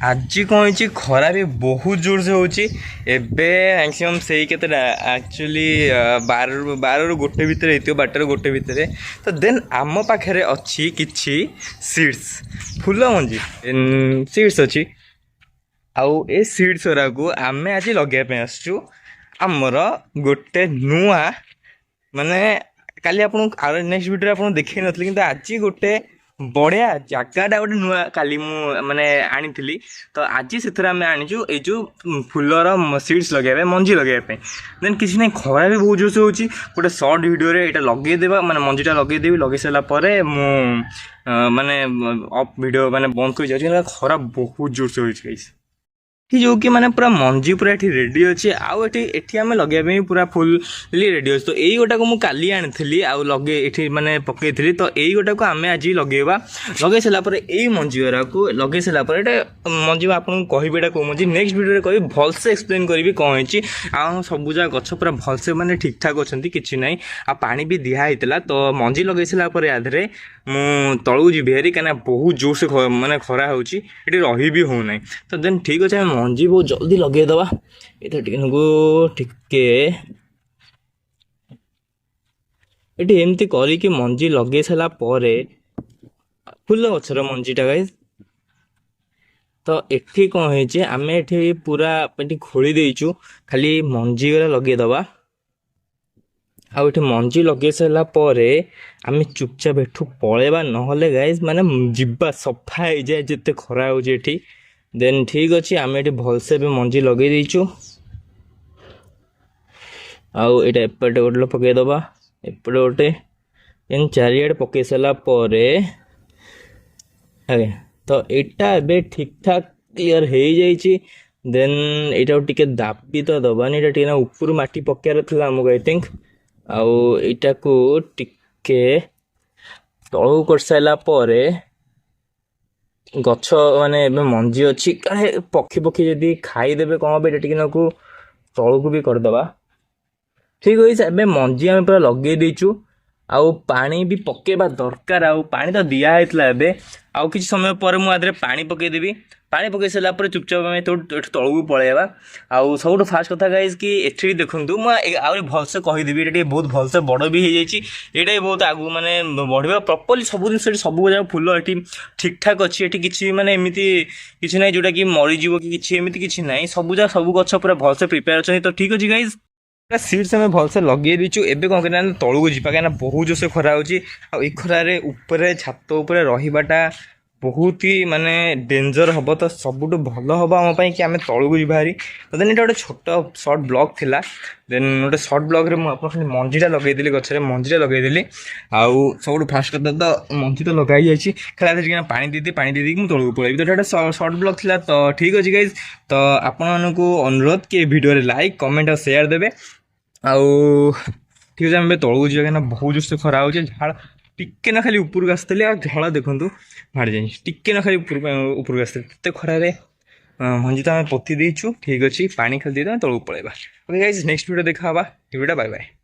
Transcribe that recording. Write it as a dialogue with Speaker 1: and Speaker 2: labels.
Speaker 1: आज कौन खरा भी बहुत जोर से होची एबे मैक्सिमम सही के एक्चुअली 12 ରୁ 1 ଭିତରେ ହେଇଥିବ 12 ରୁ 1 ଭିତରେ ତ ଦେନ୍ ଆମ ପାଖରେ ଅଛି କିଛି ସିଡ୍ସ ଫୁଲ ମଞ୍ଜି ସିଡ୍ସ ଅଛି ଆଉ ଏ ସିଡ୍ସ ଗୁରାକୁ ଆମେ ଆଜି ଲଗେଇବା ପାଇଁ ଆସିଛୁ ଆମର ଗୋଟେ ନୂଆ ମାନେ କାଲି ଆପଣଙ୍କୁ ଆଉ ନେକ୍ସଟ ଭିଡ଼ିଓରେ ଆପଣ ଦେଖେଇ ନଥିଲି କିନ୍ତୁ ଆଜି ଗୋଟେ ବଢ଼ିଆ ଜାଗାଟା ଗୋଟେ ନୂଆ କାଲି ମୁଁ ମାନେ ଆଣିଥିଲି ତ ଆଜି ସେଥିରେ ଆମେ ଆଣିଛୁ ଏଇ ଯେଉଁ ଫୁଲର ସିଡ୍ସ ଲଗାଇବା ପାଇଁ ମଞ୍ଜି ଲଗାଇବା ପାଇଁ ଦେନ୍ କିଛି ନାହିଁ ଖରା ବି ବହୁତ ଜୋରସେ ହେଉଛି ଗୋଟେ ସର୍ଟ ଭିଡ଼ିଓରେ ଏଇଟା ଲଗେଇଦେବା ମାନେ ମଞ୍ଜିଟା ଲଗେଇଦେବି ଲଗେଇ ସାରିଲା ପରେ ମୁଁ ମାନେ ଅଫ୍ ଭିଡ଼ିଓ ମାନେ ବନ୍ଦ କରି ଯାଉଛି କାରଣ ଖରା ବହୁତ ଜୋରସେ ହେଉଛି ଗାଇସ୍ जो कि मैंने पूरा मंजी पूरा ये रेडी अच्छे आउ एठी आम लगे पूरा फुल्ली रेडी अच्छे तो यही गोटा को मुझे काली आनी आउ लगे ये मैंने पकई तो यही गोटा को आम आज लगेगा लगे सारापर यही मंजी गुरा को लगे सारापर ये मंजी आपको कहबी कौ मंजी नेक्स्ट वीडियो कह भलसे एक्सप्लेन करी कौन होती आ सबुजा गछ पूरा भलसे मैंने ठीक ठाक अच्छा कि ना आ पानी भी दिहला तो मंजी लगे सारापर यादे मु तलू जी हेरी कहीं बहुत जोर से मानने खरा हो रही भी होना तो देन ठीक अच्छे मंजी बहुत जल्दी लगेदवा ये टिके ये एमती करिकी मंजी लगे सारा फुल गचर मंजीटा गाइस तो एठी कौन है आम एठी पूरा खोली देचु खाली मंजी गुरा लगेदवा आउ ये मंजी लगे सारा आम चुपचाप एठू पलैबा नहले गाइस माने जिबा सफा हो जाए जिते खरा हो देन ठीक अच्छे आम ये भलसे भी मंजी लगे देचु आउ ये एपटे गोटे पकईदबा एपटे गोटे देन चारिआडे पकई सारा तो यहाँ ए ठीक ठाक क्लीयर हो जाइए देन यहाँ टिके दाबी तो दबानी यहाँ ऊपर माटी पकार था आमको आई थिंक आउ यहाँ को टिके तलू कर सारा गछ माने मंजी अच्छी कहे पक्षी पक्षी जदि खाईदे कौन हम टे नाकू तलू को भी करदे ठीक है मंजी आम पूरा लगे देचु आउ पानी भी पकेबा दरकार आउ पानी तो दिया है आउ किसी समय पर मुझे पानी पकईदेवी पानी पकई सारा चुपचाप आम तलू को पलैबा आउ सब फास्ट कथा गाइज कि एठी देखूँ मुझे भलसे कहीदेवी ये बहुत भलसे बड़ भी हो जाइए बहुत आगू माने बढ़िया प्रॉपर्ली सब जिन सब फुल ये ठीक ठाक अच्छी ये किसी माने एमती किसी ना जोटा कि मरीज कि एमती किसी ना सब गछ पूरा भलसे प्रिपेयर अच्छा तो ठीक अच्छे गाइज सीड्स आम भलसे लगे दीचु एबे कौन करना तलू को जावा कहीं बहुत जोर से खरा हो खरारे ऊपर छात उपर रहीबाटा बहुत ही माने डेंजर हम तो सबुठ भल हम आम कि आम तलू को जारी तो देन ये गोटे छोट सर्ट ब्लॉग थिला देन गोटे सर्ट ब्लॉग खाली मंजीटा लगेदी गचर मंजीटा लगेदी आउ सब फास्ट करता तो मंजी तो लगाई जाइए खाली पानी दे मुझे तलू को पलैबी तो ये सर्ट ब्लॉग थिला तो ठीक अच्छे गाइज तो आपण को अनुरोध कि वीडियो लाइक कमेंट और शेयर देवे आउ ठीक है आम तलू जावा कहीं बहुत जोर से खरा हो झाड़ टिके ना खाली ऊपर को आसती आ झड़ा देखूँ भाड़ी जाए टिके ना खाली ऊपर को आसते खरारे मंजी तो आम पोती देचु ठीक अच्छे पानी खाली दे तलू पलैबा ओके गाइस नेक्स्ट वीडियो देखा वीडियो बाय बाय।